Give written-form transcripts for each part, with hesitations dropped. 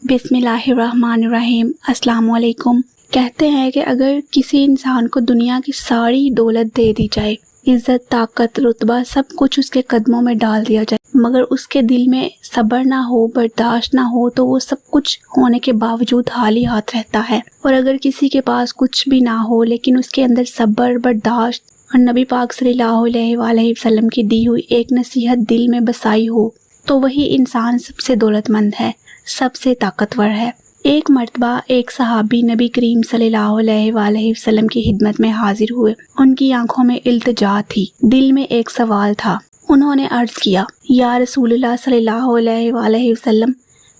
बिस्मिल्लाहिर्रहमानिर्रहीम। अस्सलाम वालेकुम। कहते हैं कि अगर किसी इंसान को दुनिया की सारी दौलत दे दी जाए, इज्जत, ताकत, रुतबा सब कुछ उसके कदमों में डाल दिया जाए, मगर उसके दिल में सब्र ना हो, बर्दाश्त ना हो, तो वो सब कुछ होने के बावजूद खाली हाथ रहता है। और अगर किसी के पास कुछ भी ना हो लेकिन उसके अंदर सब्र, बर्दाश्त और नबी पाक सल्लल्लाहु अलैहि वसल्लम की दी हुई एक नसीहत दिल में बसाई हो, तो वही इंसान सबसे दौलतमंद है, सबसे ताकतवर है। एक मर्तबा एक सहाबी नबी करीम सल्लल्लाहु अलैहि वसल्लम की खिदमत में हाजिर हुए। उनकी आंखों में इल्तिजा थी, दिल में एक सवाल था। उन्होंने अर्ज किया, या रसूलुल्लाह सल्लल्लाहु अलैहि वसल्लम,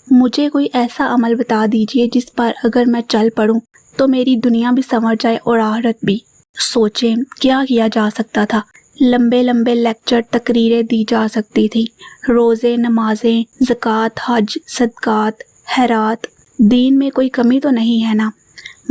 मुझे कोई ऐसा अमल बता दीजिए जिस पर अगर मैं चल पड़ूं तो मेरी दुनिया भी संवर जाए और आखिरत भी। सोचें क्या किया जा सकता था। लंबे लंबे लेक्चर, तकरीरें दी जा सकती थी। रोज़े, नमाजें, ज़कात, हज, सदकात, खैरात, दीन में कोई कमी तो नहीं है ना।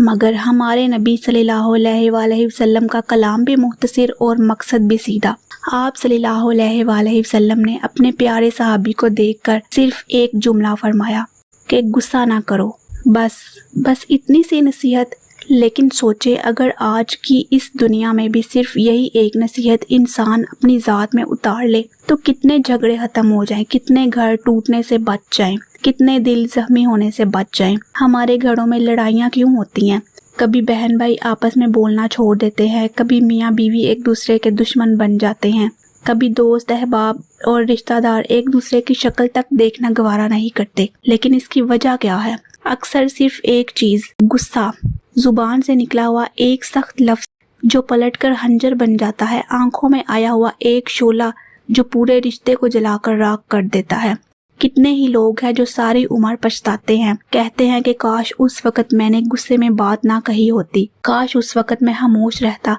मगर हमारे नबी सल्लल्लाहु अलैहि वसल्लम का कलाम भी मुख्तसर और मकसद भी सीधा। आप सल्लल्लाहु अलैहि वसल्लम ने अपने प्यारे सहाबी को देखकर सिर्फ एक जुमला फरमाया कि गुस्सा ना करो। बस इतनी सी नसीहत। लेकिन सोचे अगर आज की इस दुनिया में भी सिर्फ यही एक नसीहत इंसान अपनी ज़ात में उतार ले तो कितने झगड़े ख़त्म हो जाएं, कितने घर टूटने से बच जाएं, कितने दिल जख्मी होने से बच जाएं। हमारे घरों में लड़ाइयाँ क्यों होती हैं? कभी बहन भाई आपस में बोलना छोड़ देते हैं, कभी मियाँ बीवी एक दूसरे के दुश्मन बन जाते हैं, कभी दोस्त, अहबाब और रिश्तेदार एक दूसरे की शक्ल तक देखना गवारा नहीं करते। लेकिन इसकी वजह क्या है? अक्सर सिर्फ एक चीज़, गुस्सा। जुबान से निकला हुआ एक सख्त लफ्ज़ जो पलटकर खंजर बन जाता है, आंखों में आया हुआ एक शोला जो पूरे रिश्ते को जलाकर राख कर देता है। कितने ही लोग हैं जो सारी उम्र पछताते हैं, कहते हैं कि काश उस वक़्त मैंने गुस्से में बात ना कही होती, काश उस वक़्त मैं खामोश रहता।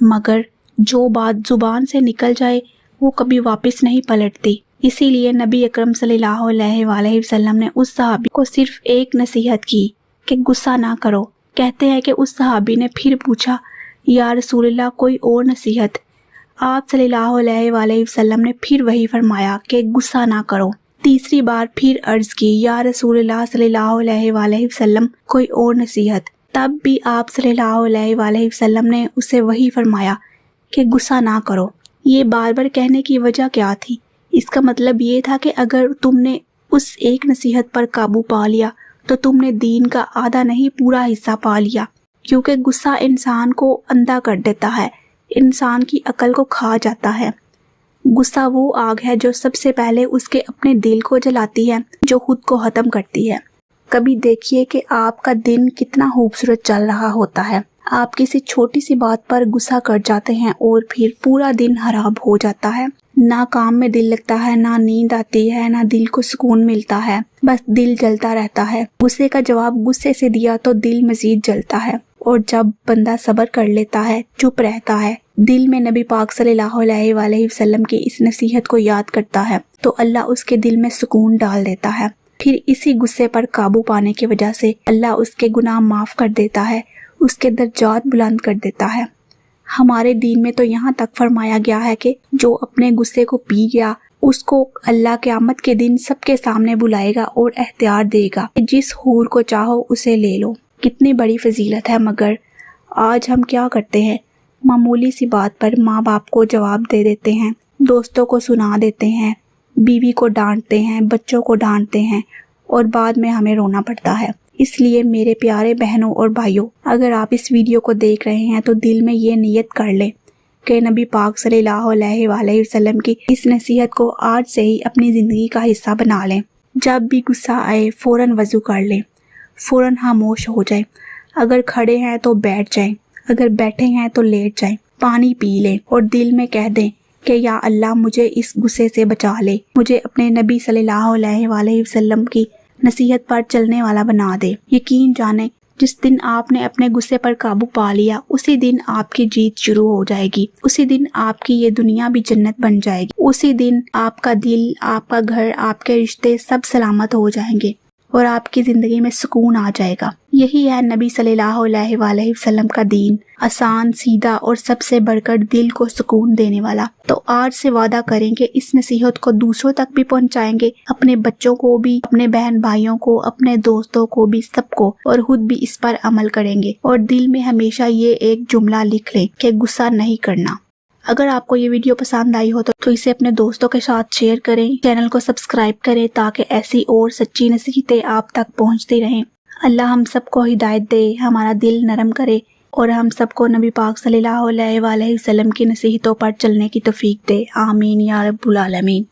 मगर जो बात जुबान से निकल जाए वो कभी वापस नहीं पलटती। इसीलिए नबी अकरम सल्लल्लाहु अलैहि वसल्लम ने उस सहाबी को सिर्फ एक नसीहत की कि गुस्सा ना करो। कहते हैं कि उस सहाबी ने फिर पूछा, या रसूलल्लाह कोई और नसीहत? आप सल्लल्लाहु अलैहि वसल्लम ने फिर वही फरमाया कि गुस्सा ना करो। तीसरी बार फिर अर्ज की, या रसूलल्लाह सल्लल्लाहु अलैहि वसल्लम कोई और नसीहत? तब भी आप सल्लल्लाहु अलैहि वसल्लम ने उसे वही फरमाया कि गुस्सा ना करो। ये बार बार कहने की वजह क्या थी? इसका मतलब ये था कि अगर तुमने उस एक नसीहत पर काबू पा लिया तो तुमने दीन का आधा नहीं पूरा हिस्सा पा लिया। क्योंकि गुस्सा इंसान को अंधा कर देता है, इंसान की अकल को खा जाता है। गुस्सा वो आग है जो सबसे पहले उसके अपने दिल को जलाती है, जो खुद को ख़त्म करती है। कभी देखिए कि आपका दिन कितना खूबसूरत चल रहा होता है, आप किसी छोटी सी बात पर गुस्सा कर जाते हैं और फिर पूरा दिन खराब हो जाता है। ना काम में दिल लगता है, ना नींद आती है, ना दिल को सुकून मिलता है, बस दिल जलता रहता है। गुस्से का जवाब गुस्से से दिया तो दिल मजीद जलता है। और जब बंदा सब्र कर लेता है, चुप रहता है, दिल में नबी पाक सल्लल्लाहु अलैहि वसल्लम की इस नसीहत को याद करता है, तो अल्लाह उसके दिल में सुकून डाल देता है। फिर इसी गुस्से पर काबू पाने की वजह से अल्लाह उसके गुनाह माफ़ कर देता है, उसके दर्जात बुलंद कर देता है। हमारे दीन में तो यहाँ तक फरमाया गया है कि जो अपने गुस्से को पी गया उसको अल्लाह क़यामत के दिन सबके सामने बुलाएगा और एहतियार देगा, जिस हूर को चाहो उसे ले लो। कितनी बड़ी फजीलत है। मगर आज हम क्या करते हैं? मामूली सी बात पर माँ बाप को जवाब दे देते हैं, दोस्तों को सुना देते हैं, बीवी को डांटते हैं, बच्चों को डांटते हैं और बाद में हमें रोना पड़ता है। इसलिए मेरे प्यारे बहनों और भाइयों, अगर आप इस वीडियो को देख रहे हैं तो दिल में ये नियत कर लें कि नबी पाक सल्लल्लाहु अलैहि वसल्लम की इस नसीहत को आज से ही अपनी ज़िंदगी का हिस्सा बना लें। जब भी गुस्सा आए फ़ौरन वज़ू कर लें, फ़ौरन खामोश हो जाएं। अगर खड़े हैं तो बैठ जाएं, अगर बैठे हैं तो लेट जाएं, पानी पी लें और दिल में कह दें कि या अल्लाह मुझे इस गुस्से से बचा ले, मुझे अपने नबी सल्लल्लाहु अलैहि वसल्लम की नसीहत पर चलने वाला बना दे। यकीन जाने जिस दिन आपने अपने गुस्से पर काबू पा लिया उसी दिन आपकी जीत शुरू हो जाएगी, उसी दिन आपकी ये दुनिया भी जन्नत बन जाएगी, उसी दिन आपका दिल, आपका घर, आपके रिश्ते सब सलामत हो जाएंगे। اور آپ کی زندگی میں سکون آ جائے گا۔ یہی ہے نبی صلی اللہ علیہ وآلہ وسلم کا دین، آسان، سیدھا اور سب سے بڑھ کر دل کو سکون دینے والا۔ تو آج سے وعدہ کریں کہ اس نصیحت کو دوسروں تک بھی پہنچائیں گے، اپنے بچوں کو بھی، اپنے بہن بھائیوں کو، اپنے دوستوں کو بھی، سب کو، اور خود بھی اس پر عمل کریں گے۔ اور دل میں ہمیشہ یہ ایک جملہ لکھ لیں کہ غصہ نہیں کرنا۔ اگر آپ کو یہ ویڈیو پسند آئی ہو تو اسے اپنے دوستوں کے ساتھ شیئر کریں، چینل کو سبسکرائب کریں تاکہ ایسی اور سچی نصیحتیں آپ تک پہنچتی رہیں۔ اللہ ہم سب کو ہدایت دے، ہمارا دل نرم کرے اور ہم سب کو نبی پاک صلی اللہ علیہ وآلہ وسلم کی نصیحتوں پر چلنے کی توفیق دے۔ آمین یا رب العالمین۔